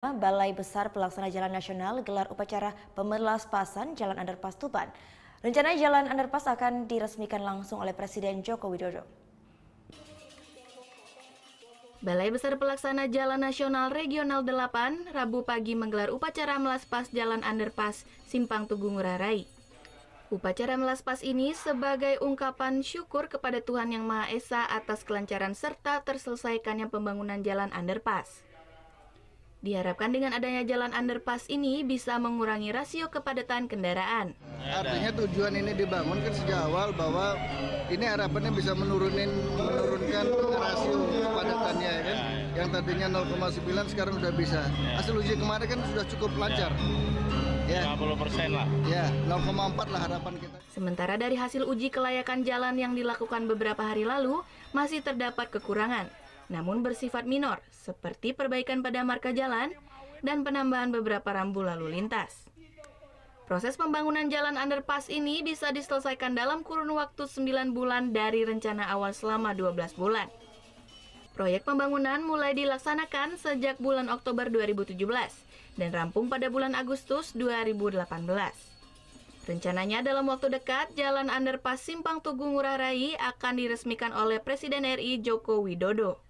Balai Besar Pelaksana Jalan Nasional gelar upacara pemelaspasan Jalan Underpass Tuban. Rencana Jalan Underpass akan diresmikan langsung oleh Presiden Joko Widodo. Balai Besar Pelaksana Jalan Nasional Regional 8 Rabu pagi menggelar upacara melaspas Jalan Underpass Simpang Tugu Ngurah Rai. Upacara melaspas ini sebagai ungkapan syukur kepada Tuhan Yang Maha Esa atas kelancaran serta terselesaikannya pembangunan Jalan Underpass. Diharapkan dengan adanya Jalan Underpass ini bisa mengurangi rasio kepadatan kendaraan. Artinya tujuan ini dibangun kan sejak awal bahwa ini harapannya bisa menurunkan rasio kepadatannya kan. Yang tadinya 0,9 sekarang sudah bisa. Hasil uji kemarin kan sudah cukup lancar. Ya, 50% lah. Ya, 0,4 lah harapan kita. Sementara dari hasil uji kelayakan jalan yang dilakukan beberapa hari lalu, masih terdapat kekurangan, namun bersifat minor, seperti perbaikan pada marka jalan dan penambahan beberapa rambu lalu lintas. Proses pembangunan jalan underpass ini bisa diselesaikan dalam kurun waktu 9 bulan dari rencana awal selama 12 bulan. Proyek pembangunan mulai dilaksanakan sejak bulan Oktober 2017 dan rampung pada bulan Agustus 2018. Rencananya dalam waktu dekat, Jalan Underpass Simpang Tugu Ngurah Rai akan diresmikan oleh Presiden RI Joko Widodo.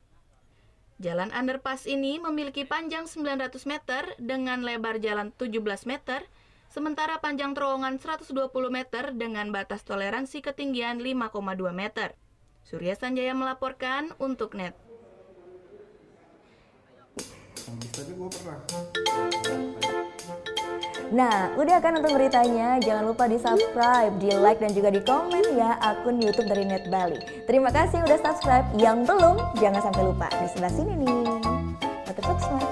Jalan underpass ini memiliki panjang 900 meter dengan lebar jalan 17 meter, sementara panjang terowongan 120 meter dengan batas toleransi ketinggian 5,2 meter. Surya Sanjaya melaporkan untuk NET. Nah, udah kan untuk beritanya? Jangan lupa di subscribe, di like, dan juga di komen ya akun YouTube dari Net Bali. Terima kasih udah subscribe. Yang belum, jangan sampai lupa. Di sebelah sini nih. Tetap sukses.